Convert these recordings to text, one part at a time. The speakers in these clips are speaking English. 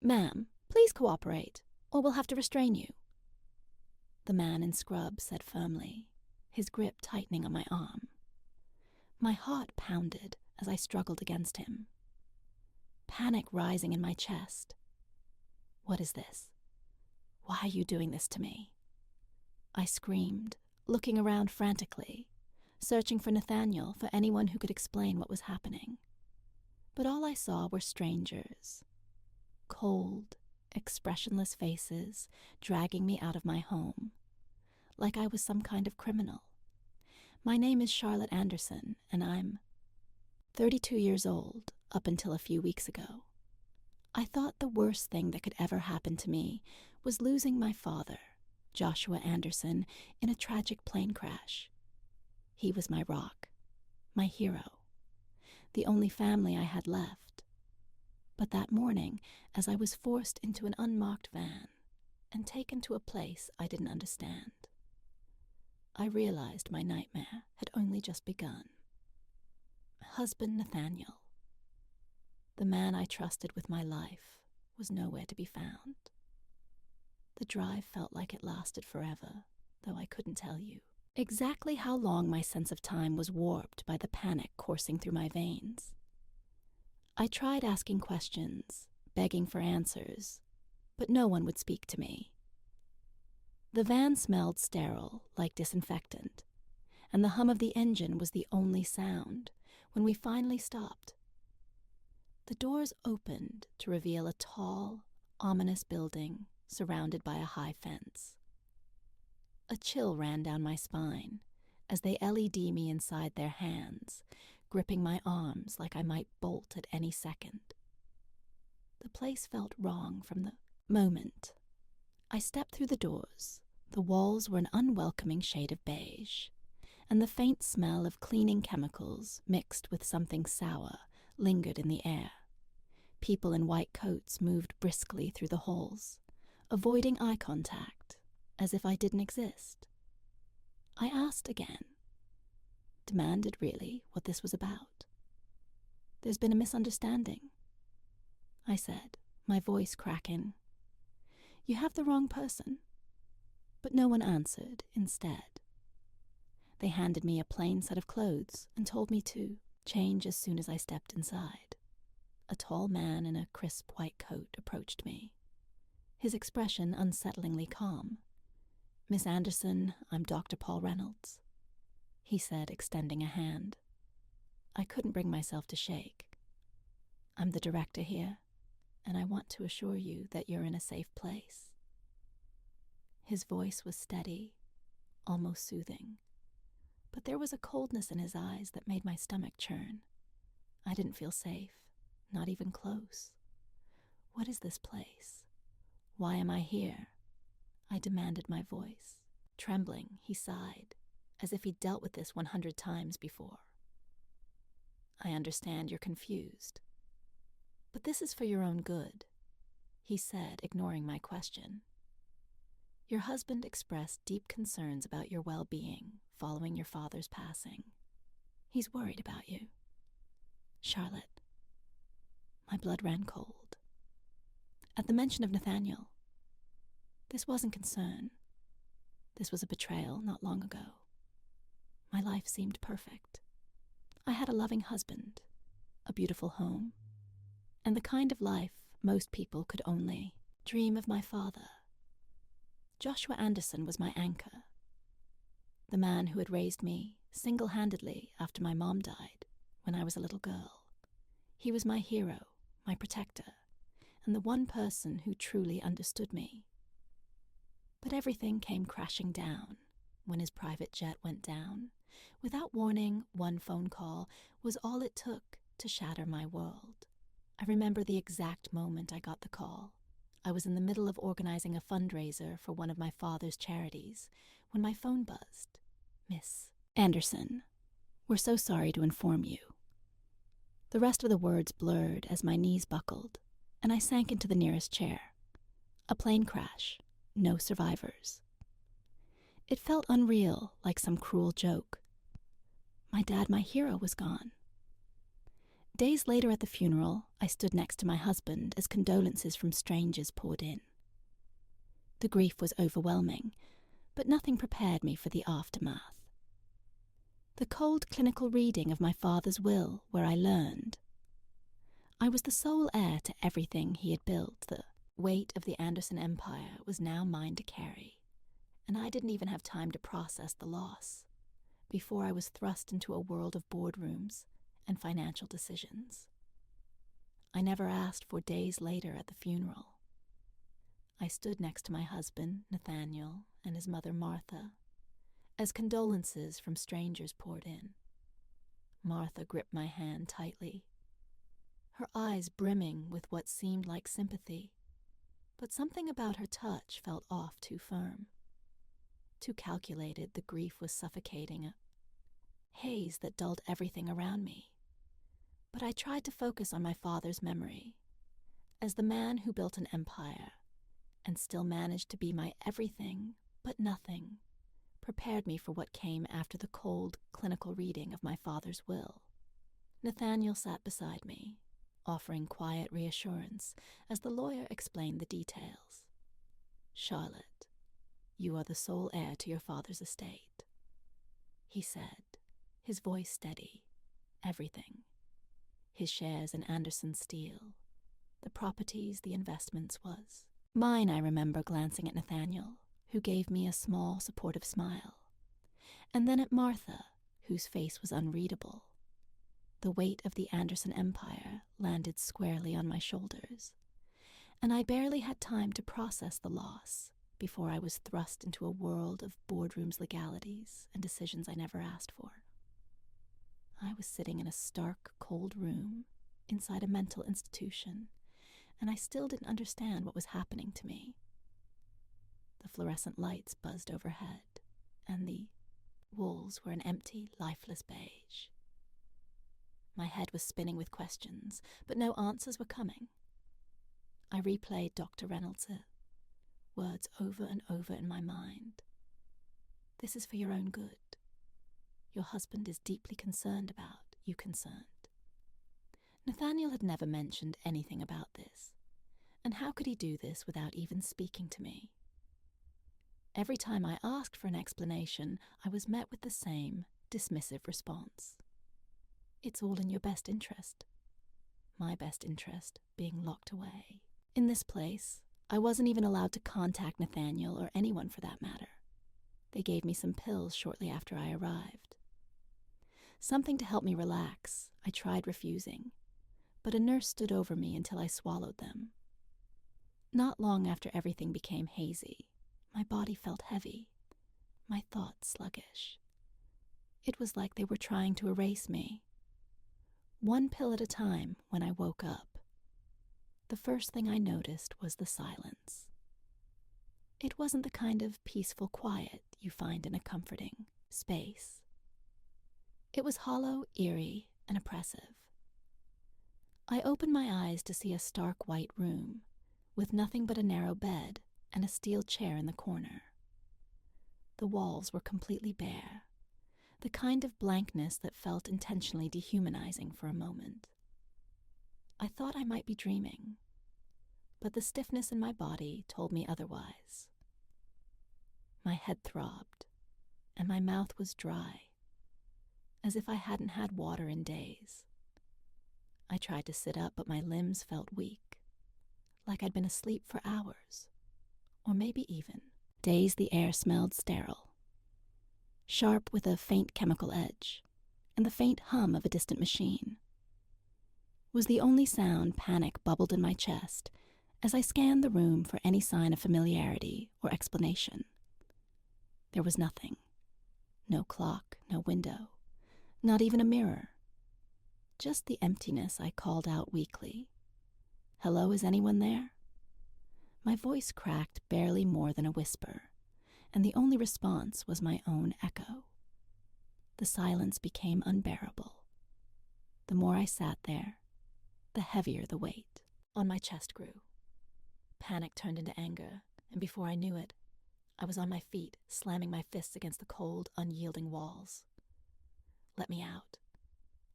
Ma'am, please cooperate, or we'll have to restrain you. The man in scrubs said firmly, his grip tightening on my arm. My heart pounded as I struggled against him. Panic rising in my chest. What is this? Why are you doing this to me? I screamed, looking around frantically, searching for Nathaniel, for anyone who could explain what was happening. But all I saw were strangers. Cold, expressionless faces dragging me out of my home, like I was some kind of criminal. My name is Charlotte Anderson, and I'm 32 years old up until a few weeks ago. I thought the worst thing that could ever happen to me was losing my father, Joshua Anderson, in a tragic plane crash. He was my rock, my hero, the only family I had left. But that morning, as I was forced into an unmarked van and taken to a place I didn't understand, I realized my nightmare had only just begun. Husband Nathaniel, the man I trusted with my life, was nowhere to be found. The drive felt like it lasted forever, though I couldn't tell you exactly how long. My sense of time was warped by the panic coursing through my veins. I tried asking questions, begging for answers, but no one would speak to me. The van smelled sterile, like disinfectant, and the hum of the engine was the only sound when we finally stopped. The doors opened to reveal a tall, ominous building surrounded by a high fence. A chill ran down my spine as they LED me inside their hands, gripping my arms like I might bolt at any second. The place felt wrong from the moment I stepped through the doors. The walls were an unwelcoming shade of beige, and the faint smell of cleaning chemicals mixed with something sour lingered in the air. People in white coats moved briskly through the halls, avoiding eye contact, as if I didn't exist. I asked again, demanded really what this was about. There's been a misunderstanding, I said, my voice cracking. You have the wrong person. But no one answered instead. They handed me a plain set of clothes and told me to change as soon as I stepped inside. A tall man in a crisp white coat approached me, his expression unsettlingly calm. Miss Anderson, I'm Dr. Paul Reynolds, he said, extending a hand. I couldn't bring myself to shake. I'm the director here, and I want to assure you that you're in a safe place. His voice was steady, almost soothing, but there was a coldness in his eyes that made my stomach churn. I didn't feel safe, not even close. What is this place? Why am I here? I demanded, my voice. Trembling, he sighed, as if he'd dealt with this 100 times before. I understand you're confused, but this is for your own good, he said, ignoring my question. Your husband expressed deep concerns about your well-being following your father's passing. He's worried about you. Charlotte. My blood ran cold. At the mention of Nathaniel, this wasn't concern. This was a betrayal not long ago. My life seemed perfect. I had a loving husband, a beautiful home, and the kind of life most people could only dream of. My father, Joshua Anderson, was my anchor, the man who had raised me single-handedly after my mom died when I was a little girl. He was my hero, my protector, and the one person who truly understood me. But everything came crashing down when his private jet went down. Without warning, one phone call was all it took to shatter my world. I remember the exact moment I got the call. I was in the middle of organizing a fundraiser for one of my father's charities when my phone buzzed. Miss Anderson, we're so sorry to inform you. The rest of the words blurred as my knees buckled, and I sank into the nearest chair. A plane crash, no survivors. It felt unreal, like some cruel joke. My dad, my hero, was gone. Days later at the funeral, I stood next to my husband as condolences from strangers poured in. The grief was overwhelming, but nothing prepared me for the aftermath. The cold clinical reading of my father's will, where I learned I was the sole heir to everything he had built. The weight of the Anderson empire was now mine to carry, and I didn't even have time to process the loss before I was thrust into a world of boardrooms and financial decisions. I never asked for days later at the funeral. I stood next to my husband, Nathaniel, and his mother, Martha, as condolences from strangers poured in. Martha gripped my hand tightly, her eyes brimming with what seemed like sympathy, but something about her touch felt off too firm. Too calculated, the grief was suffocating, a haze that dulled everything around me. But I tried to focus on my father's memory, as the man who built an empire and still managed to be my everything but nothing, prepared me for what came after the cold, clinical reading of my father's will. Nathaniel sat beside me, offering quiet reassurance as the lawyer explained the details. "Charlotte, you are the sole heir to your father's estate," he said, his voice steady. "Everything. His shares in Anderson Steel, the properties, the investments was mine." I remember glancing at Nathaniel, who gave me a small, supportive smile, and then at Martha, whose face was unreadable. The weight of the Anderson empire landed squarely on my shoulders, and I barely had time to process the loss before I was thrust into a world of boardrooms, legalities, and decisions I never asked for. I was sitting in a stark, cold room inside a mental institution, and I still didn't understand what was happening to me. The fluorescent lights buzzed overhead, and the walls were an empty, lifeless beige. My head was spinning with questions, but no answers were coming. I replayed Dr. Reynolds' words over and over in my mind. "This is for your own good. Your husband is deeply concerned about you concerned." Nathaniel had never mentioned anything about this, and how could he do this without even speaking to me? Every time I asked for an explanation, I was met with the same dismissive response. "It's all in your best interest." My best interest being locked away. In this place, I wasn't even allowed to contact Nathaniel or anyone for that matter. They gave me some pills shortly after I arrived. Something to help me relax. I tried refusing, but a nurse stood over me until I swallowed them. Not long after everything became hazy, my body felt heavy, my thoughts sluggish. It was like they were trying to erase me. One pill at a time. When I woke up, the first thing I noticed was the silence. It wasn't the kind of peaceful quiet you find in a comforting space. It was hollow, eerie, and oppressive. I opened my eyes to see a stark white room, with nothing but a narrow bed and a steel chair in the corner. The walls were completely bare, the kind of blankness that felt intentionally dehumanizing for a moment. I thought I might be dreaming, but the stiffness in my body told me otherwise. My head throbbed, and my mouth was dry, as if I hadn't had water in days. I tried to sit up, but my limbs felt weak, like I'd been asleep for hours, or maybe even days. The air smelled sterile, sharp with a faint chemical edge, and the faint hum of a distant machine was the only sound. Panic bubbled in my chest as I scanned the room for any sign of familiarity or explanation. There was nothing. No clock, no window, not even a mirror. Just the emptiness. I called out weakly, "Hello, is anyone there?" My voice cracked barely more than a whisper, and the only response was my own echo. The silence became unbearable. The more I sat there, the heavier the weight on my chest grew. Panic turned into anger, and before I knew it, I was on my feet, slamming my fists against the cold, unyielding walls. "Let me out,"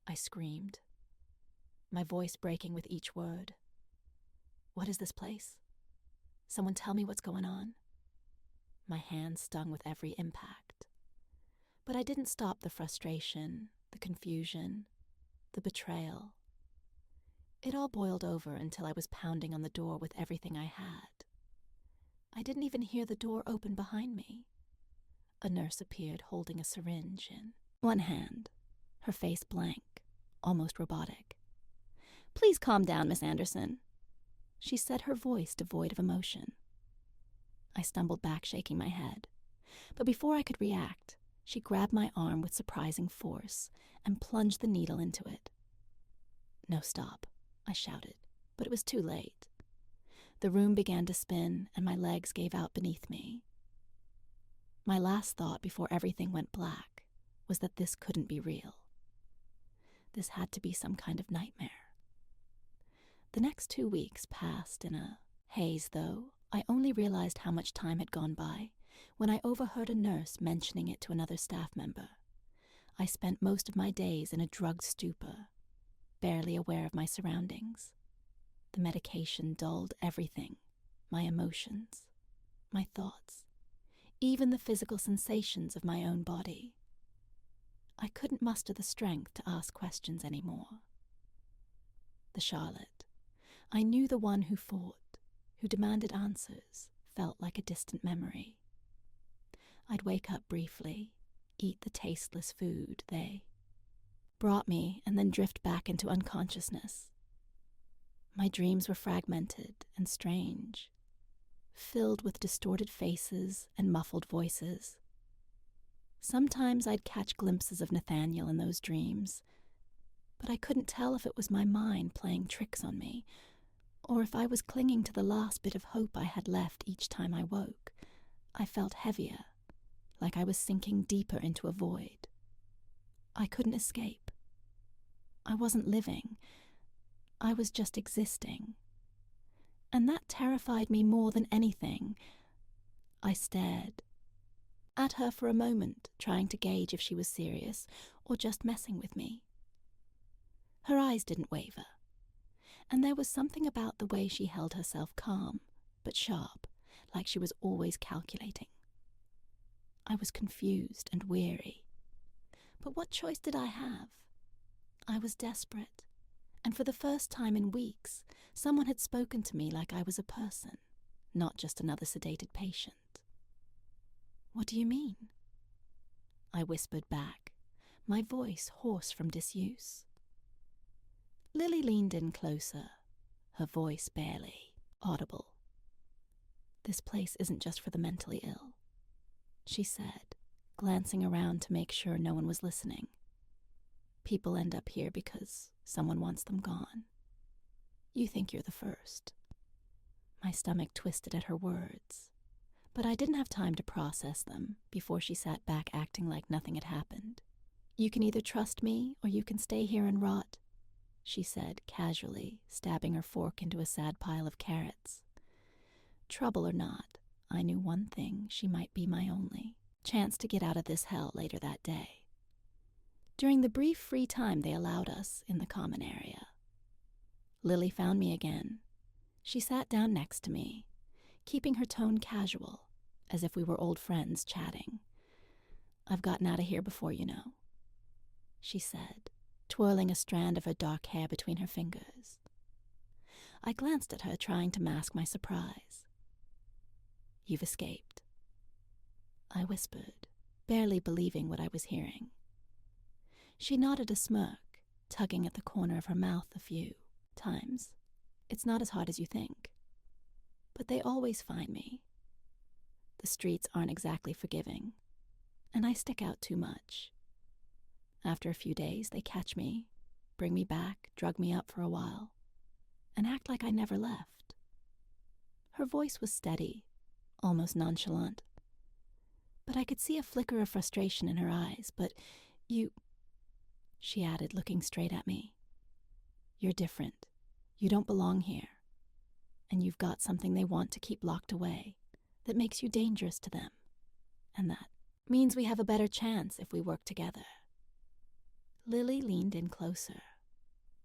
I screamed. my voice breaking with each word. What is this place? Someone tell me what's going on. My hands stung with every impact. But I didn't stop the frustration, the confusion, the betrayal. It all boiled over until I was pounding on the door with everything I had. I didn't even hear the door open behind me. A nurse appeared holding a syringe in one hand, her face blank, almost robotic. "Please calm down, Miss Anderson," she said, her voice devoid of emotion. I stumbled back, shaking my head. But before I could react, she grabbed my arm with surprising force and plunged the needle into it. "No, stop," I shouted, but it was too late. The room began to spin, and my legs gave out beneath me. My last thought before everything went black was that this couldn't be real. This had to be some kind of nightmare. The next 2 weeks passed in a haze, though I only realized how much time had gone by when I overheard a nurse mentioning it to another staff member. I spent most of my days in a drugged stupor, barely aware of my surroundings. The medication dulled everything, my emotions, my thoughts, even the physical sensations of my own body. I couldn't muster the strength to ask questions anymore. The Charlotte, I knew the one who fought, who demanded answers, felt like a distant memory. I'd wake up briefly, eat the tasteless food they brought me, and then drift back into unconsciousness. My dreams were fragmented and strange, filled with distorted faces and muffled voices. Sometimes I'd catch glimpses of Nathaniel in those dreams, but I couldn't tell if it was my mind playing tricks on me, or if I was clinging to the last bit of hope I had left each time I woke. I felt heavier, like I was sinking deeper into a void. I couldn't escape. I wasn't living. I was just existing. And that terrified me more than anything. I stared at her for a moment, trying to gauge if she was serious or just messing with me. Her eyes didn't waver, and there was something about the way she held herself calm, but sharp, like she was always calculating. I was confused and weary. But what choice did I have? I was desperate, and for the first time in weeks, someone had spoken to me like I was a person, not just another sedated patient. "What do you mean?" I whispered back, my voice hoarse from disuse. Lily leaned in closer, her voice barely audible. "This place isn't just for the mentally ill," she said, glancing around to make sure no one was listening. "People end up here because someone wants them gone. You think you're the first." My stomach twisted at her words, but I didn't have time to process them before she sat back acting like nothing had happened. "You can either trust me or you can stay here and rot," she said casually, stabbing her fork into a sad pile of carrots. Trouble or not, I knew one thing: she might be my only chance to get out of this hell later that day. During the brief free time they allowed us in the common area, Lily found me again. She sat down next to me, keeping her tone casual, as if we were old friends chatting. "I've gotten out of here before, you know," she said, twirling a strand of her dark hair between her fingers. I glanced at her, trying to mask my surprise. "You've escaped," I whispered, barely believing what I was hearing. She nodded a smirk, tugging at the corner of her mouth a few times. "It's not as hard as you think. But they always find me. The streets aren't exactly forgiving, and I stick out too much. After a few days, they catch me, bring me back, drug me up for a while, and act like I never left." Her voice was steady, almost nonchalant, but I could see a flicker of frustration in her eyes. "But you," she added, looking straight at me, "you're different. You don't belong here. And you've got something they want to keep locked away that makes you dangerous to them. And that means we have a better chance if we work together." Lily leaned in closer,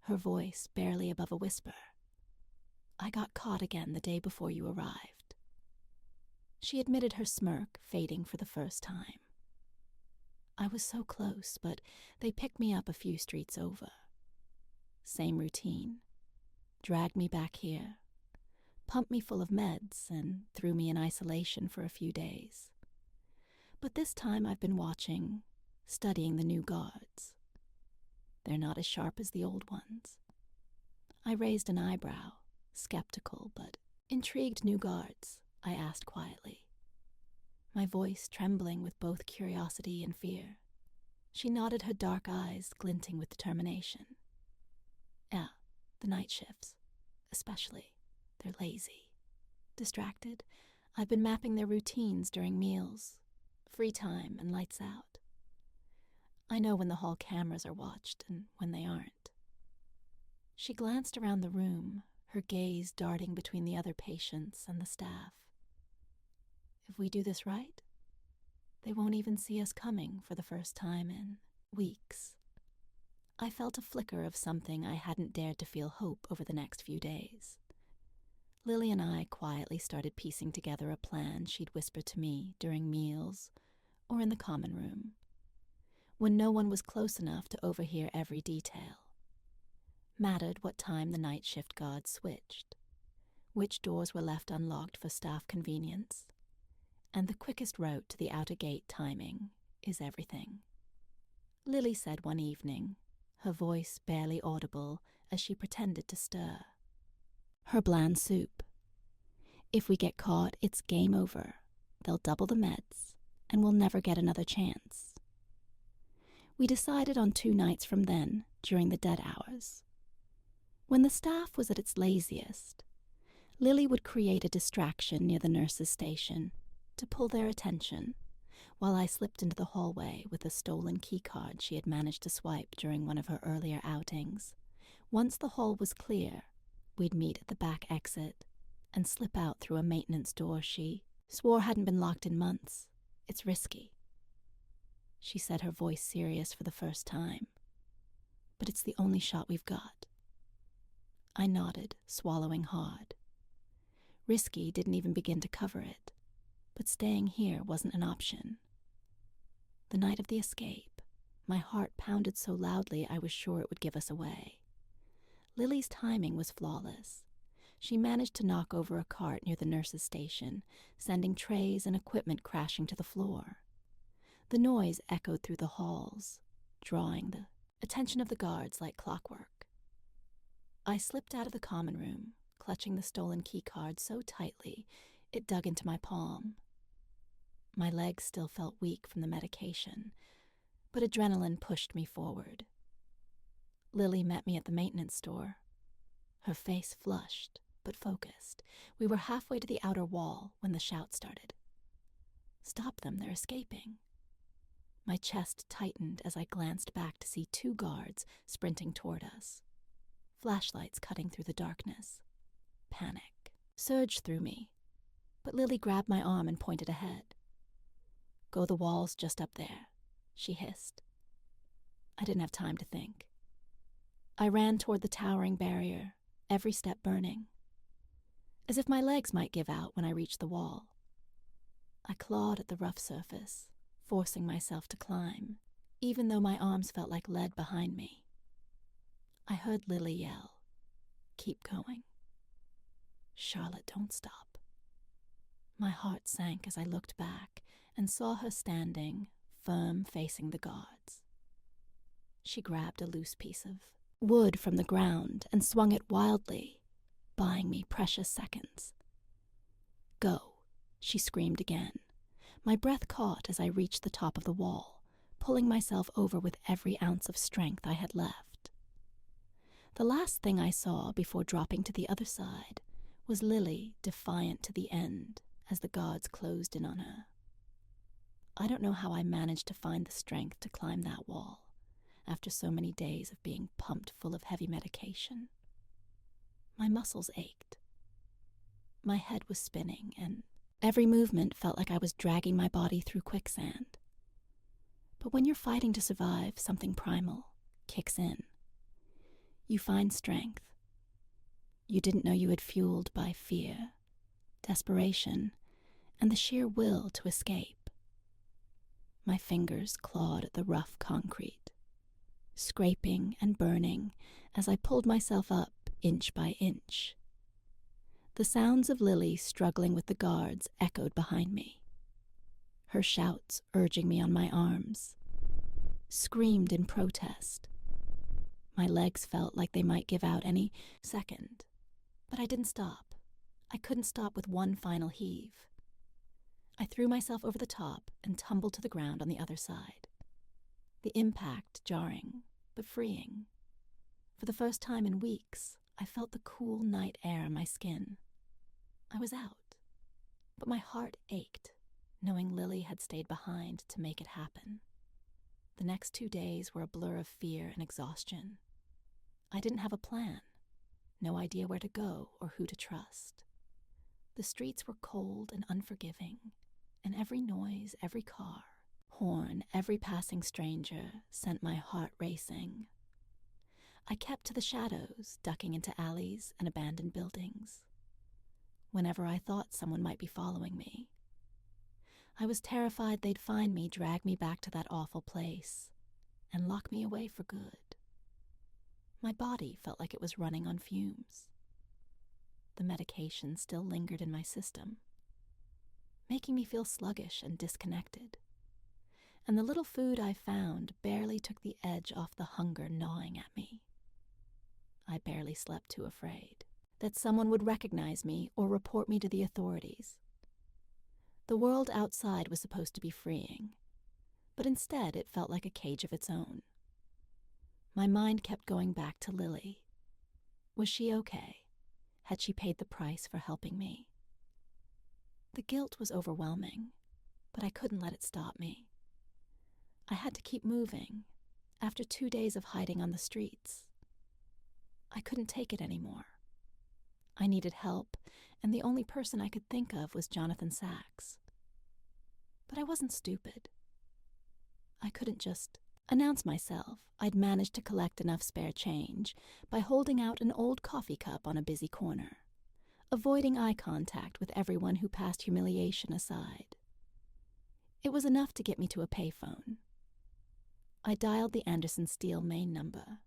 her voice barely above a whisper. "I got caught again the day before you arrived." She admitted, her smirk fading for the first time. "I was so close, but they picked me up a few streets over. Same routine. Dragged me back here, pumped me full of meds, and threw me in isolation for a few days. But this time I've been watching, studying the new guards. They're not as sharp as the old ones." I raised an eyebrow, skeptical but intrigued. "New guards?" I asked quietly, my voice trembling with both curiosity and fear. She nodded, her dark eyes glinting with determination. "Yeah, the night shifts, especially. They're lazy, distracted. I've been mapping their routines during meals, free time, and lights out. I know when the hall cameras are watched and when they aren't." She glanced around the room, her gaze darting between the other patients and the staff. "If we do this right, they won't even see us coming for the first time in weeks." I felt a flicker of something I hadn't dared to feel hope over the next few days. Lily and I quietly started piecing together a plan she'd whispered to me during meals or in the common room, when no one was close enough to overhear every detail. Mattered what time the night shift guards switched, which doors were left unlocked for staff convenience, and the quickest route to the outer gate timing is everything. Lily said one evening, her voice barely audible as she pretended to stir. Her bland soup. "If we get caught, it's game over. They'll double the meds, and we'll never get another chance." We decided on 2 nights from then, during the dead hours. When the staff was at its laziest, Lily would create a distraction near the nurses' station to pull their attention, while I slipped into the hallway with a stolen keycard she had managed to swipe during one of her earlier outings. Once the hall was clear, we'd meet at the back exit and slip out through a maintenance door she swore hadn't been locked in months. "It's risky," she said, her voice serious for the first time. "But it's the only shot we've got." I nodded, swallowing hard. Risky didn't even begin to cover it, but staying here wasn't an option. The night of the escape, my heart pounded so loudly I was sure it would give us away. Lily's timing was flawless. She managed to knock over a cart near the nurses' station, sending trays and equipment crashing to the floor. The noise echoed through the halls, drawing the attention of the guards like clockwork. I slipped out of the common room, clutching the stolen keycard so tightly it dug into my palm. My legs still felt weak from the medication, but adrenaline pushed me forward. Lily met me at the maintenance store, her face flushed but focused. We were halfway to the outer wall when the shout started. "Stop them, they're escaping." My chest tightened as I glanced back to see 2 guards sprinting toward us, flashlights cutting through the darkness. Panic surged through me, but Lily grabbed my arm and pointed ahead. "Go the walls just up there," she hissed. I didn't have time to think. I ran toward the towering barrier, every step burning, as if my legs might give out when I reached the wall. I clawed at the rough surface, forcing myself to climb, even though my arms felt like lead behind me. I heard Lily yell, "Keep going. Charlotte, don't stop." My heart sank as I looked back and saw her standing, firm, facing the guards. She grabbed a loose piece of wood from the ground and swung it wildly, buying me precious seconds. "Go," she screamed again. My breath caught as I reached the top of the wall, pulling myself over with every ounce of strength I had left. The last thing I saw before dropping to the other side was Lily, defiant to the end, as the guards closed in on her. I don't know how I managed to find the strength to climb that wall after so many days of being pumped full of heavy medication. My muscles ached. My head was spinning, and every movement felt like I was dragging my body through quicksand. But when you're fighting to survive, something primal kicks in. you find strength. You didn't know you had fueled by fear, desperation, and the sheer will to escape. My fingers clawed at the rough concrete, scraping and burning as I pulled myself up inch by inch. The sounds of Lily struggling with the guards echoed behind me. Her shouts urging me on my arms, screamed in protest. My legs felt like they might give out any second, but I didn't stop. I couldn't stop with one final heave. I threw myself over the top and tumbled to the ground on the other side. The impact jarring, but freeing. For the first time in weeks, I felt the cool night air on my skin. I was out, but my heart ached, knowing Lily had stayed behind to make it happen. The next 2 days were a blur of fear and exhaustion. I didn't have a plan, no idea where to go or who to trust. The streets were cold and unforgiving, and every noise, every car, horn, every passing stranger sent my heart racing. I kept to the shadows, ducking into alleys and abandoned buildings. Whenever I thought someone might be following me, I was terrified they'd find me, drag me back to that awful place, and lock me away for good. My body felt like it was running on fumes. The medication still lingered in my system, making me feel sluggish and disconnected. And the little food I found barely took the edge off the hunger gnawing at me. I barely slept, too afraid that someone would recognize me or report me to the authorities. The world outside was supposed to be freeing, but instead it felt like a cage of its own. My mind kept going back to Lily. Was she okay? Had she paid the price for helping me? The guilt was overwhelming, but I couldn't let it stop me. I had to keep moving after 2 days of hiding on the streets. I couldn't take it anymore. I needed help, and the only person I could think of was Jonathan Sachs. But I wasn't stupid. I couldn't just announce myself. I'd managed to collect enough spare change by holding out an old coffee cup on a busy corner, avoiding eye contact with everyone who passed humiliation aside. It was enough to get me to a payphone. I dialed the Anderson Steel main number,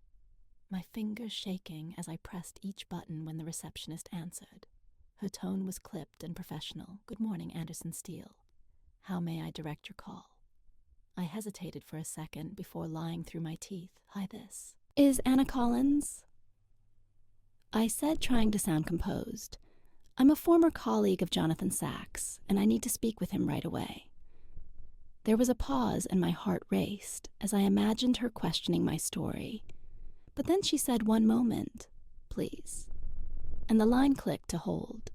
my fingers shaking as I pressed each button when the receptionist answered. Her tone was clipped and professional. "Good morning, Anderson Steel. How may I direct your call?" I hesitated for a second before lying through my teeth. "Hi, this is Anna Collins," I said, trying to sound composed. "I'm a former colleague of Jonathan Sachs, and I need to speak with him right away." There was a pause, and my heart raced as I imagined her questioning my story. But then she said, "One moment, please," and the line clicked to hold.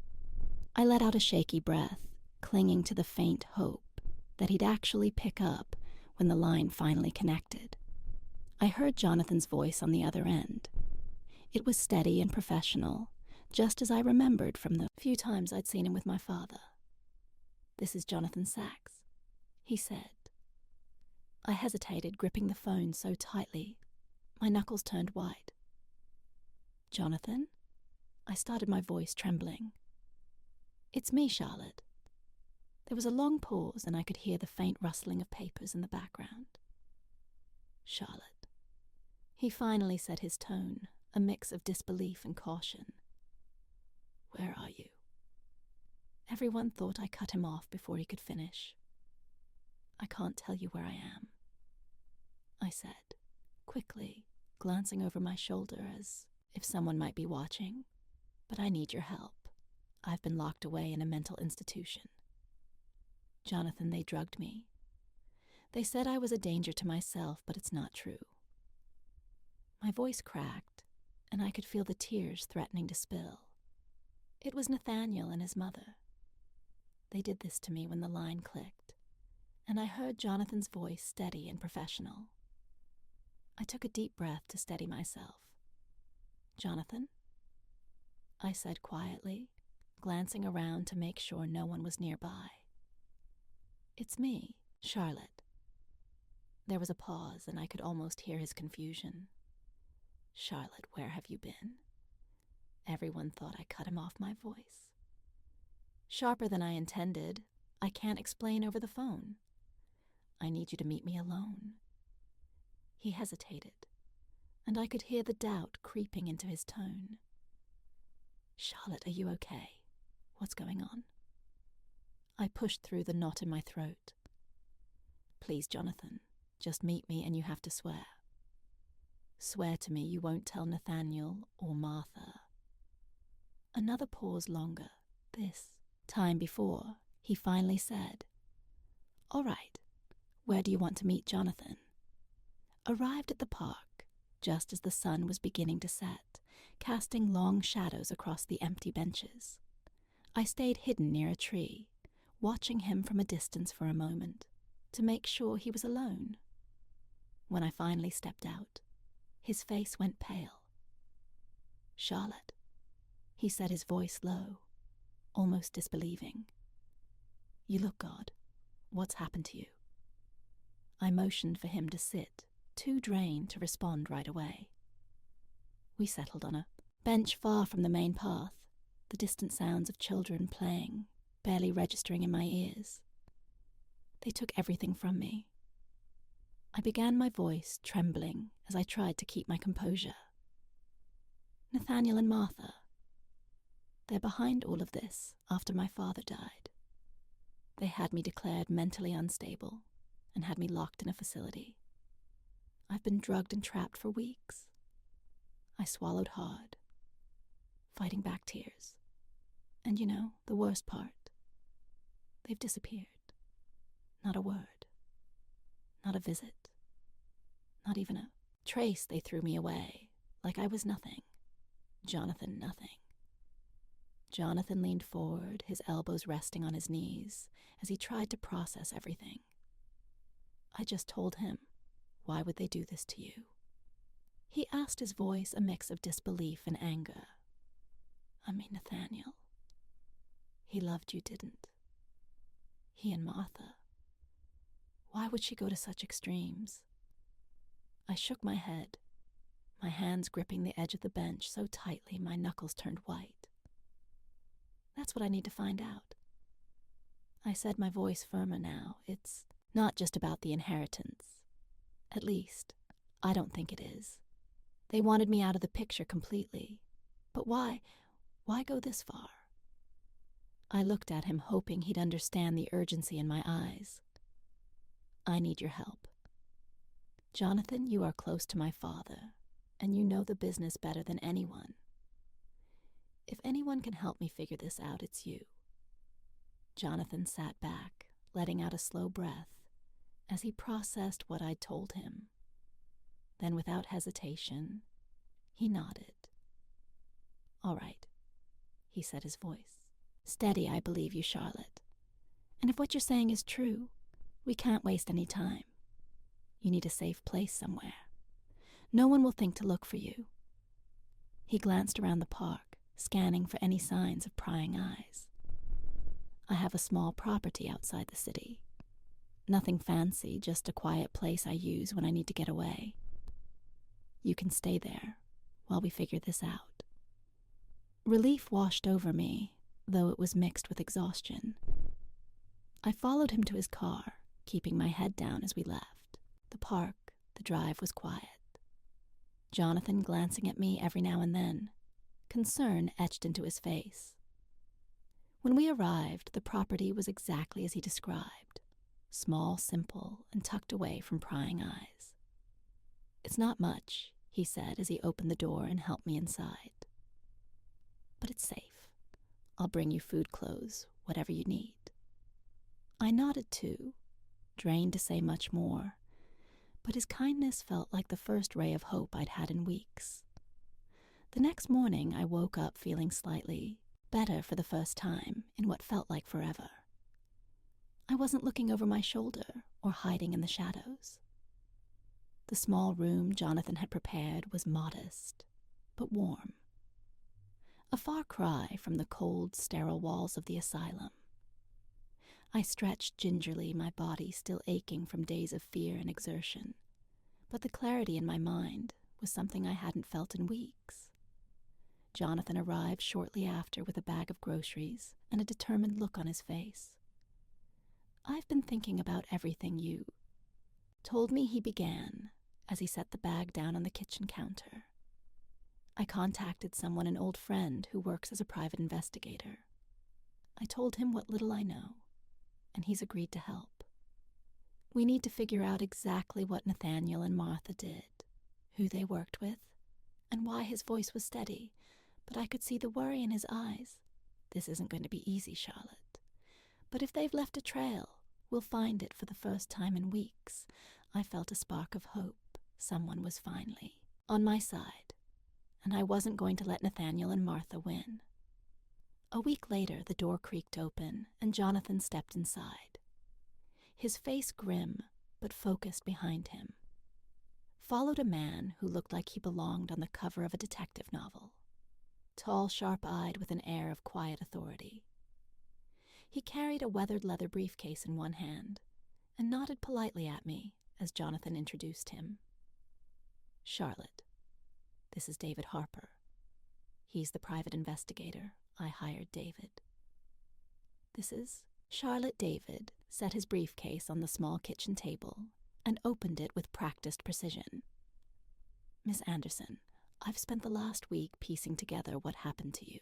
I let out a shaky breath, clinging to the faint hope that he'd actually pick up when the line finally connected. I heard Jonathan's voice on the other end. It was steady and professional, just as I remembered from the few times I'd seen him with my father. "This is Jonathan Sachs," he said. I hesitated, gripping the phone so tightly. My knuckles turned white. "Jonathan?" I started, my voice trembling. "It's me, Charlotte." There was a long pause, and I could hear the faint rustling of papers in the background. "Charlotte." He finally said, his tone a mix of disbelief and caution. "Where are you?" Everyone thought I cut him off before he could finish. "I can't tell you where I am," I said, quickly, glancing over my shoulder as if someone might be watching. "But I need your help. I've been locked away in a mental institution. Jonathan, they drugged me. They said I was a danger to myself, but it's not true." My voice cracked, and I could feel the tears threatening to spill. It was Nathaniel and his mother. They did this to me when the line clicked, and I heard Jonathan's voice steady and professional. I took a deep breath to steady myself. "Jonathan?" I said quietly, glancing around to make sure no one was nearby. "It's me, Charlotte." There was a pause, and I could almost hear his confusion. Charlotte, where have you been? Everyone thought I cut him off my voice. Sharper than I intended, I can't explain over the phone. I need you to meet me alone. He hesitated, and I could hear the doubt creeping into his tone. Charlotte, are you okay? What's going on? I pushed through the knot in my throat. Please, Jonathan, just meet me and you have to swear. Swear to me you won't tell Nathaniel or Martha. Another pause longer. This time before, he finally said, All right, where do you want to meet Jonathan? Arrived at the park, just as the sun was beginning to set, casting long shadows across the empty benches. I stayed hidden near a tree, watching him from a distance for a moment, to make sure he was alone. When I finally stepped out, his face went pale. Charlotte, he said, his voice low, almost disbelieving. You look odd. What's happened to you? I motioned for him to sit, too drained to respond right away. We settled on a bench far from the main path, the distant sounds of children playing, barely registering in my ears. They took everything from me. I began my voice trembling as I tried to keep my composure. Nathaniel and Martha. They're behind all of this after my father died. They had me declared mentally unstable and had me locked in a facility. I've been drugged and trapped for weeks. I swallowed hard, fighting back tears. And you know, the worst part, they've disappeared. Not a word. Not a visit. Not even a trace. They threw me away, like I was nothing. Jonathan, nothing. Jonathan leaned forward, his elbows resting on his knees, as he tried to process everything. I just told him, why would they do this to you? He asked, his voice a mix of disbelief and anger. I mean, Nathaniel. He loved you, didn't? He and Martha. Why would she go to such extremes? I shook my head, my hands gripping the edge of the bench so tightly my knuckles turned white. That's what I need to find out. I said, my voice firmer now. It's not just about the inheritance. At least, I don't think it is. They wanted me out of the picture completely. But why? Why go this far? I looked at him, hoping he'd understand the urgency in my eyes. I need your help. Jonathan, you are close to my father, and you know the business better than anyone. If anyone can help me figure this out, it's you. Jonathan sat back, letting out a slow breath, as he processed what I'd told him. Then, without hesitation, he nodded. All right, he said, his voice steady. I believe you, Charlotte. And if what you're saying is true, we can't waste any time. You need a safe place somewhere. No one will think to look for you. He glanced around the park, scanning for any signs of prying eyes. I have a small property outside the city. Nothing fancy, just a quiet place I use when I need to get away. You can stay there while we figure this out. Relief washed over me, though it was mixed with exhaustion. I followed him to his car, keeping my head down as we left. The park, the drive was quiet. Jonathan glancing at me every now and then, concern etched into his face. When we arrived, the property was exactly as he described, small, simple, and tucked away from prying eyes. It's not much, he said as he opened the door and helped me inside. But it's safe. I'll bring you food, clothes, whatever you need. I nodded too, drained to say much more, but his kindness felt like the first ray of hope I'd had in weeks. The next morning I woke up feeling slightly better for the first time in what felt like forever. I wasn't looking over my shoulder or hiding in the shadows. The small room Jonathan had prepared was modest, but warm. A far cry from the cold, sterile walls of the asylum. I stretched gingerly, my body still aching from days of fear and exertion, but the clarity in my mind was something I hadn't felt in weeks. Jonathan arrived shortly after with a bag of groceries and a determined look on his face. "I've been thinking about everything you told me," he began, as he set the bag down on the kitchen counter. "I contacted someone, an old friend who works as a private investigator. I told him what little I know, and he's agreed to help. We need to figure out exactly what Nathaniel and Martha did, who they worked with, and why his voice was steady, but I could see the worry in his eyes. This isn't going to be easy, Charlotte. But if they've left a trail, we'll find it for the first time in weeks." I felt a spark of hope. Someone was finally on my side, and I wasn't going to let Nathaniel and Martha win. A week later, the door creaked open, and Jonathan stepped inside. His face grim, but focused behind him, followed a man who looked like he belonged on the cover of a detective novel. Tall, sharp-eyed, with an air of quiet authority. He carried a weathered leather briefcase in one hand, and nodded politely at me as Jonathan introduced him. "Charlotte, this is David Harper. He's the private investigator. I hired David." "This is..." Charlotte. David set his briefcase on the small kitchen table and opened it with practiced precision. "Miss Anderson, I've spent the last week piecing together what happened to you."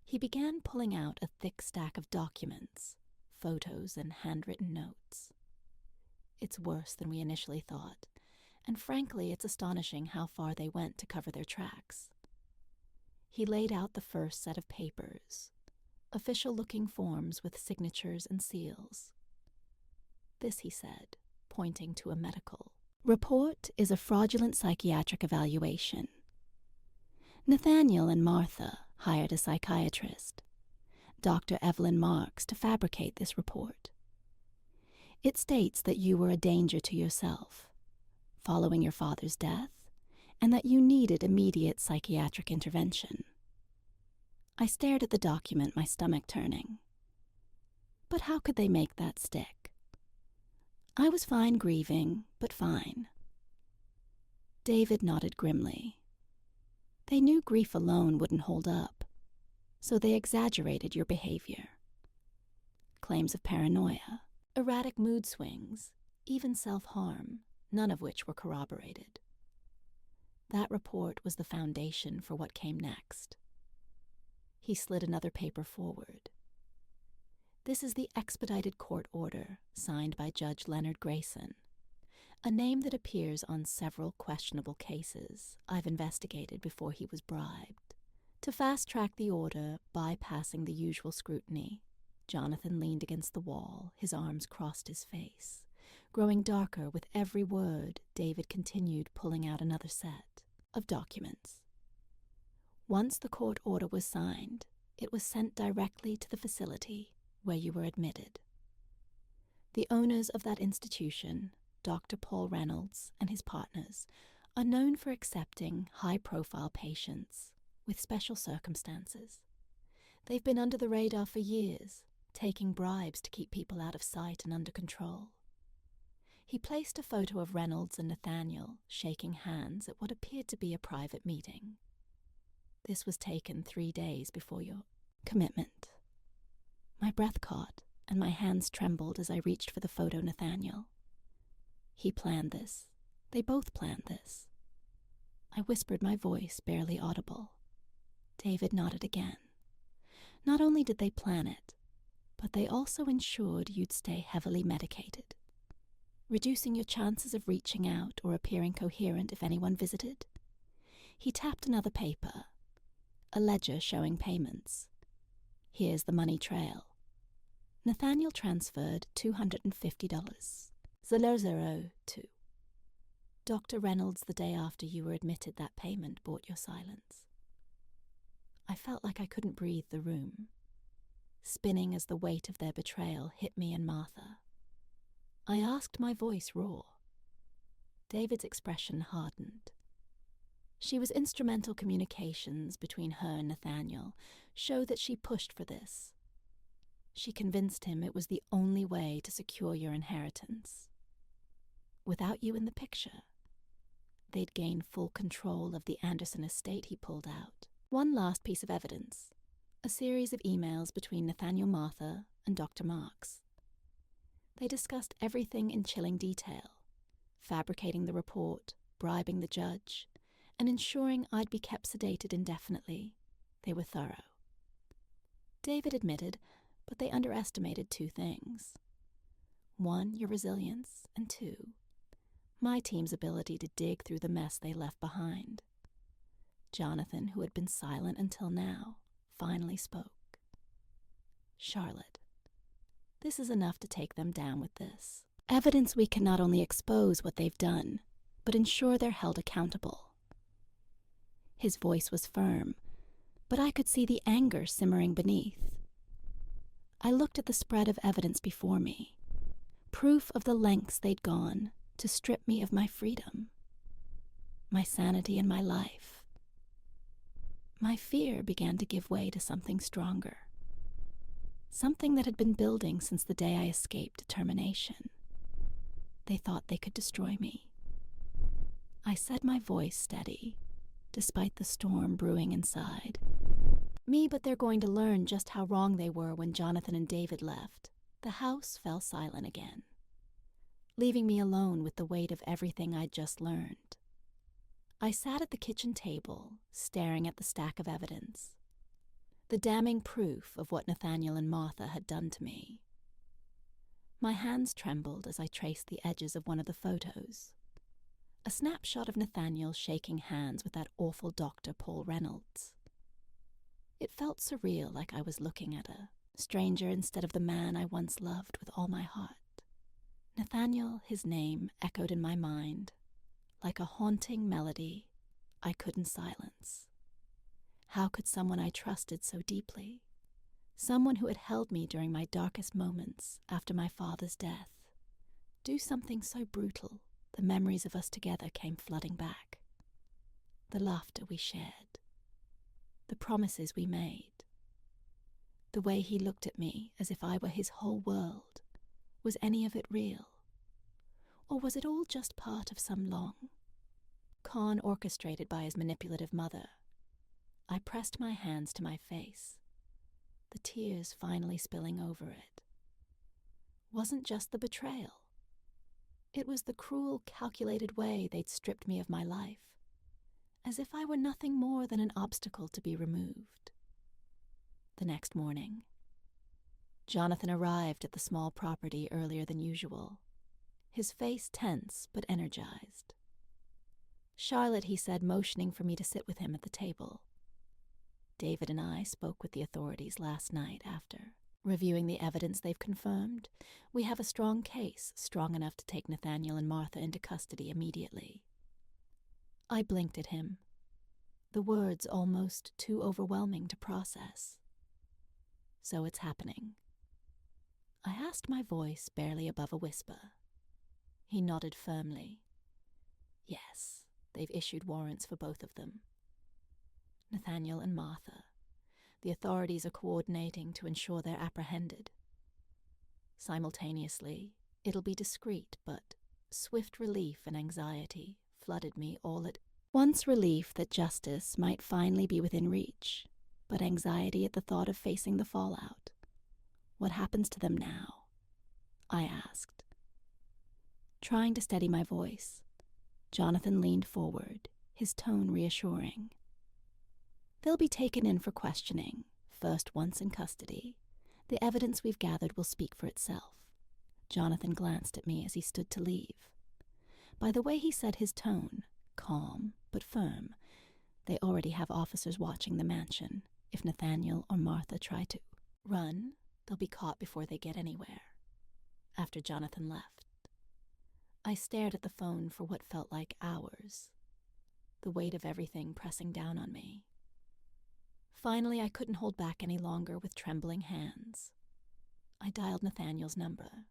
He began pulling out a thick stack of documents, photos, and handwritten notes. "It's worse than we initially thought, and frankly, it's astonishing how far they went to cover their tracks." He laid out the first set of papers, official-looking forms with signatures and seals. "This," he said, pointing to a medical report, "is a fraudulent psychiatric evaluation. Nathaniel and Martha hired a psychiatrist, Dr. Evelyn Marks, to fabricate this report. It states that you were a danger to yourself following your father's death, and that you needed immediate psychiatric intervention." I stared at the document, my stomach turning. But how could they make that stick? I was fine grieving, but fine. David nodded grimly. "They knew grief alone wouldn't hold up, so they exaggerated your behavior. Claims of paranoia, erratic mood swings, even self-harm, none of which were corroborated. That report was the foundation for what came next." He slid another paper forward. "This is the expedited court order signed by Judge Leonard Grayson, a name that appears on several questionable cases I've investigated before he was bribed. To fast-track the order, bypassing the usual scrutiny." Jonathan leaned against the wall, his arms crossed his face. Growing darker with every word, David continued pulling out another set of documents. "Once the court order was signed, it was sent directly to the facility where you were admitted. The owners of that institution, Dr. Paul Reynolds and his partners, are known for accepting high-profile patients with special circumstances. They've been under the radar for years, taking bribes to keep people out of sight and under control." He placed a photo of Reynolds and Nathaniel shaking hands at what appeared to be a private meeting. "This was taken 3 days before your commitment." My breath caught, and my hands trembled as I reached for the photo Nathaniel. "He planned this. They both planned this." I whispered, my voice barely audible. David nodded again. "Not only did they plan it, but they also ensured you'd stay heavily medicated, reducing your chances of reaching out or appearing coherent if anyone visited." He tapped another paper, a ledger showing payments. "Here's the money trail. Nathaniel transferred $250. 002. Dr. Reynolds, the day after you were admitted, that payment bought your silence." I felt like I couldn't breathe the room, spinning as the weight of their betrayal hit me and Martha. I asked, my voice raw. David's expression hardened. She was instrumental. Communications between her and Nathaniel show that she pushed for this. She convinced him it was the only way to secure your inheritance. Without you in the picture, they'd gained full control of the Anderson estate, he pulled out one last piece of evidence, a series of emails between Nathaniel Martha and Dr. Marks. They discussed everything in chilling detail, fabricating the report, bribing the judge, and ensuring I'd be kept sedated indefinitely. They were thorough. David admitted, but they underestimated two things. One, your resilience, and two, my team's ability to dig through the mess they left behind. Jonathan, who had been silent until now, finally spoke. Charlotte, this is enough to take them down with this. Evidence we can not only expose what they've done, but ensure they're held accountable. His voice was firm, but I could see the anger simmering beneath. I looked at the spread of evidence before me, proof of the lengths they'd gone to strip me of my freedom, my sanity, and my life. My fear began to give way to something stronger, something that had been building since the day I escaped determination. They thought they could destroy me. I said, my voice steady, despite the storm brewing inside. Me, but they're going to learn just how wrong they were when Jonathan and David left. The house fell silent again, leaving me alone with the weight of everything I'd just learned. I sat at the kitchen table, staring at the stack of evidence, the damning proof of what Nathaniel and Martha had done to me. My hands trembled as I traced the edges of one of the photos, a snapshot of Nathaniel shaking hands with that awful Dr. Paul Reynolds. It felt surreal, like I was looking at a stranger instead of the man I once loved with all my heart. Nathaniel, his name, echoed in my mind, like a haunting melody I couldn't silence. How could someone I trusted so deeply, someone who had held me during my darkest moments after my father's death, do something so brutal? The memories of us together came flooding back. The laughter we shared, the promises we made, the way he looked at me as if I were his whole world. Was any of it real? Or was it all just part of some long con orchestrated by his manipulative mother? I pressed my hands to my face, the tears finally spilling over it. Wasn't just the betrayal. It was the cruel, calculated way they'd stripped me of my life, as if I were nothing more than an obstacle to be removed. The next morning, Jonathan arrived at the small property earlier than usual, his face tense but energized. Charlotte, he said, motioning for me to sit with him at the table. David and I spoke with the authorities last night after. Reviewing the evidence they've confirmed, we have a strong case, strong enough to take Nathaniel and Martha into custody immediately. I blinked at him, the words almost too overwhelming to process. So it's happening. I asked, my voice barely above a whisper. He nodded firmly. Yes, they've issued warrants for both of them. Nathaniel and Martha. The authorities are coordinating to ensure they're apprehended. Simultaneously, it'll be discreet, but swift relief and anxiety flooded me all at once. Relief that justice might finally be within reach, but anxiety at the thought of facing the fallout. What happens to them now? I asked. Trying to steady my voice, Jonathan leaned forward, his tone reassuring. They'll be taken in for questioning, first once in custody. The evidence we've gathered will speak for itself. Jonathan glanced at me as he stood to leave. By the way he said his tone, calm but firm, they already have officers watching the mansion. If Nathaniel or Martha try to run, they'll be caught before they get anywhere. After Jonathan left, I stared at the phone for what felt like hours, the weight of everything pressing down on me. Finally, I couldn't hold back any longer with trembling hands. I dialed Nathaniel's number.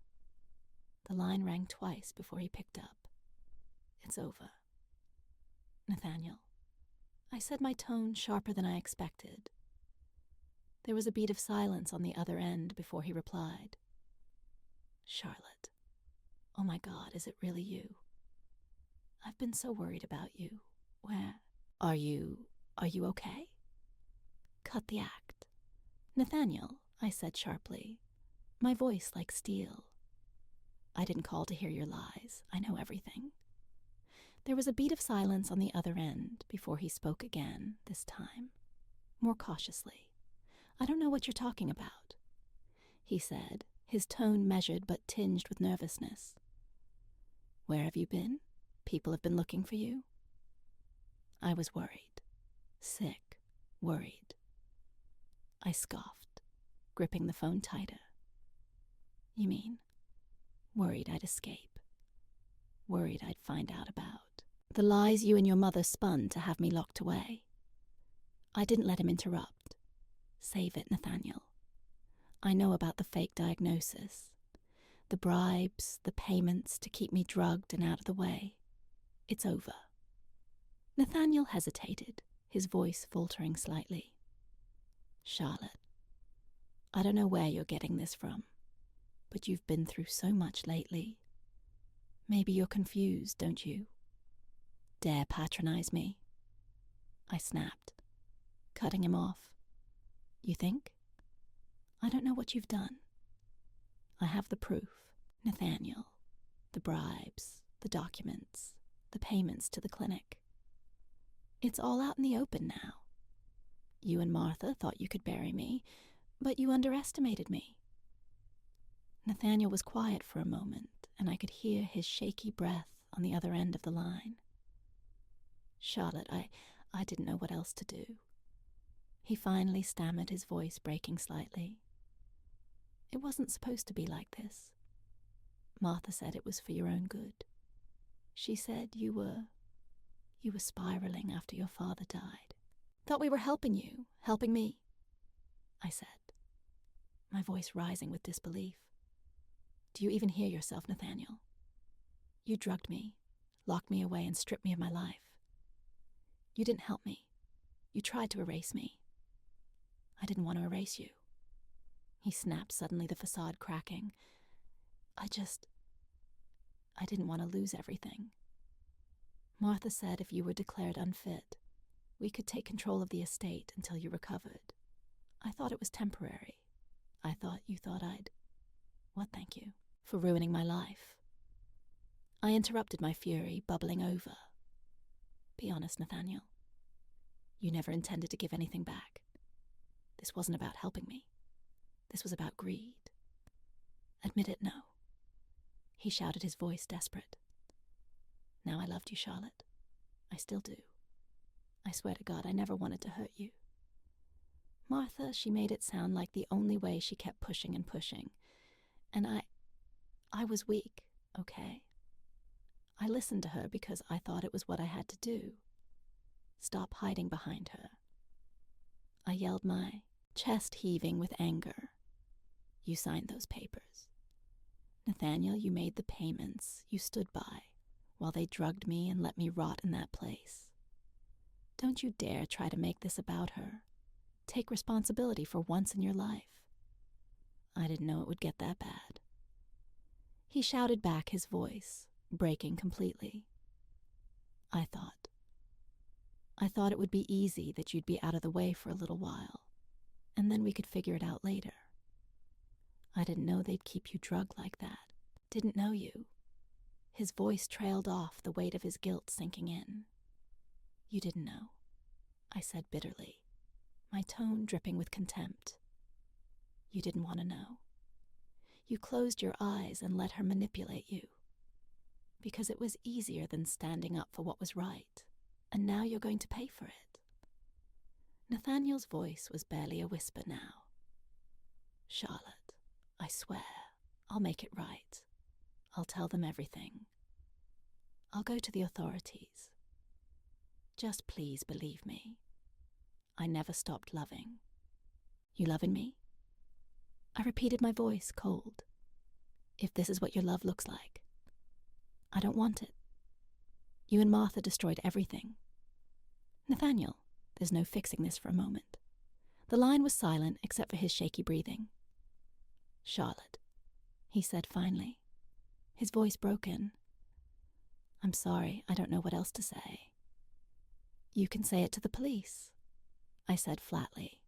The line rang twice before he picked up. It's over. Nathaniel. I said, my tone sharper than I expected. There was a beat of silence on the other end before he replied. Charlotte. Oh my God, is it really you? I've been so worried about you. Where are you? Are you okay? Cut the act. Nathaniel, I said sharply, my voice like steel. I didn't call to hear your lies. I know everything. There was a beat of silence on the other end before he spoke again, this time, more cautiously. I don't know what you're talking about, he said, his tone measured but tinged with nervousness. Where have you been? People have been looking for you? I was worried. Sick. Worried. I scoffed, gripping the phone tighter. You mean, worried I'd escape? Worried I'd find out about the lies you and your mother spun to have me locked away? I didn't let him interrupt. Save it, Nathaniel. I know about the fake diagnosis, the bribes, the payments to keep me drugged and out of the way. It's over. Nathaniel hesitated, his voice faltering slightly. Charlotte, I don't know where you're getting this from, but you've been through so much lately. Maybe you're confused, don't you? Dare patronize me? I snapped, cutting him off. You think? I don't know what you've done. I have the proof, Nathaniel, the bribes, the documents, the payments to the clinic. It's all out in the open now. You and Martha thought you could bury me, but you underestimated me. Nathaniel was quiet for a moment, and I could hear his shaky breath on the other end of the line. Charlotte, I didn't know what else to do. He finally stammered, his voice breaking slightly. It wasn't supposed to be like this. Martha said it was for your own good. She said you were spiraling after your father died. Thought we were helping you, helping me, I said, my voice rising with disbelief. Do you even hear yourself, Nathaniel? You drugged me, locked me away, and stripped me of my life. You didn't help me. You tried to erase me. I didn't want to erase you. He snapped, suddenly the facade cracking. I didn't want to lose everything. Martha said if you were declared unfit, we could take control of the estate until you recovered. I thought it was temporary. I thought you thought I'd... What, thank you, for ruining my life. I interrupted my fury, bubbling over. Be honest, Nathaniel. You never intended to give anything back. This wasn't about helping me. This was about greed. Admit it, no. He shouted, his voice desperate. Now I loved you, Charlotte. I still do. I swear to God, I never wanted to hurt you. Martha, she made it sound like the only way she kept pushing and pushing. And I was weak, okay? I listened to her because I thought it was what I had to do. Stop hiding behind her. I yelled, my chest heaving with anger. You signed those papers. Nathaniel, you made the payments. You stood by while they drugged me and let me rot in that place. Don't you dare try to make this about her. Take responsibility for once in your life. I didn't know it would get that bad. He shouted back, his voice breaking completely. I thought it would be easy, that you'd be out of the way for a little while, and then we could figure it out later. I didn't know they'd keep you drugged like that. Didn't know you. His voice trailed off, the weight of his guilt sinking in. You didn't know, I said bitterly, my tone dripping with contempt. You didn't want to know. You closed your eyes and let her manipulate you, because it was easier than standing up for what was right, and now you're going to pay for it. Nathaniel's voice was barely a whisper now. Charlotte, I swear, I'll make it right. I'll tell them everything. I'll go to the authorities. Just please believe me. I never stopped loving. You loving me? I repeated, my voice cold. If this is what your love looks like. I don't want it. You and Martha destroyed everything. Nathaniel, there's no fixing this for a moment. The line was silent except for his shaky breathing. Charlotte, he said finally, his voice broken. I'm sorry, I don't know what else to say. You can say it to the police, I said flatly.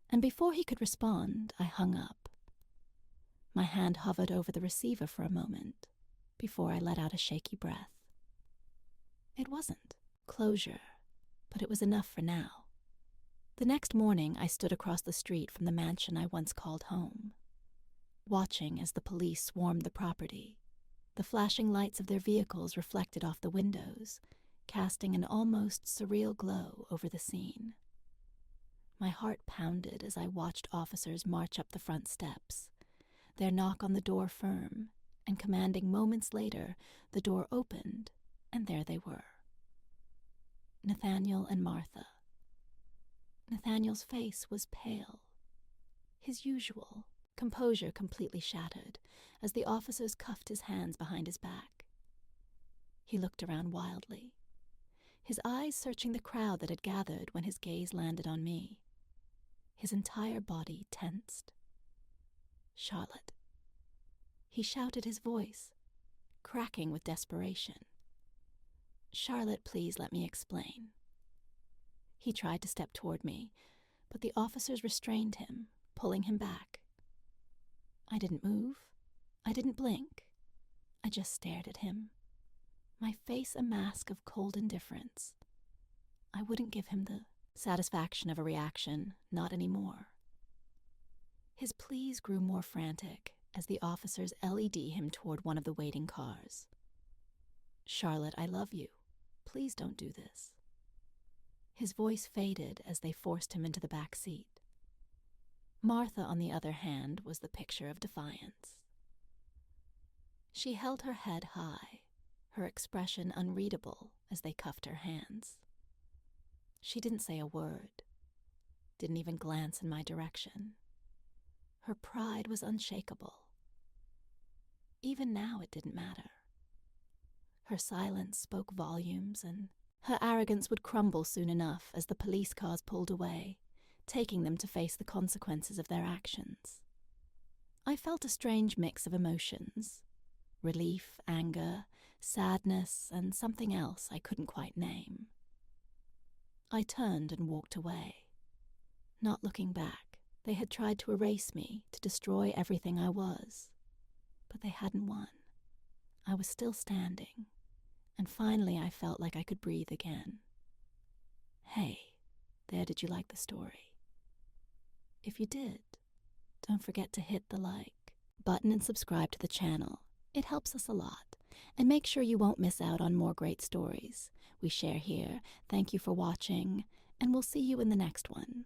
And before he could respond, I hung up. My hand hovered over the receiver for a moment before I let out a shaky breath. It wasn't closure, but it was enough for now. The next morning, I stood across the street from the mansion I once called home, watching as the police swarmed the property, the flashing lights of their vehicles reflected off the windows, casting an almost surreal glow over the scene. My heart pounded as I watched officers march up the front steps, their knock on the door firm and commanding. Moments later, the door opened, and there they were. Nathaniel and Martha. Nathaniel's face was pale, his usual composure completely shattered as the officers cuffed his hands behind his back. He looked around wildly, his eyes searching the crowd that had gathered when his gaze landed on me. His entire body tensed. Charlotte. He shouted, his voice cracking with desperation. Charlotte, please let me explain. He tried to step toward me, but the officers restrained him, pulling him back. I didn't move. I didn't blink. I just stared at him, my face a mask of cold indifference. I wouldn't give him the satisfaction of a reaction, not anymore. His pleas grew more frantic as the officers led him toward one of the waiting cars. Charlotte, I love you. Please don't do this. His voice faded as they forced him into the back seat. Martha, on the other hand, was the picture of defiance. She held her head high, her expression unreadable as they cuffed her hands. She didn't say a word, didn't even glance in my direction. Her pride was unshakable. Even now it didn't matter. Her silence spoke volumes, and her arrogance would crumble soon enough as the police cars pulled away, taking them to face the consequences of their actions. I felt a strange mix of emotions: relief, anger, sadness, and something else I couldn't quite name. I turned and walked away, not looking back. They had tried to erase me, to destroy everything I was. But they hadn't won. I was still standing, and finally I felt like I could breathe again. Hey, there, did you like the story? If you did, don't forget to hit the like button and subscribe to the channel. It helps us a lot. And make sure you won't miss out on more great stories we share here. Thank you for watching, and we'll see you in the next one.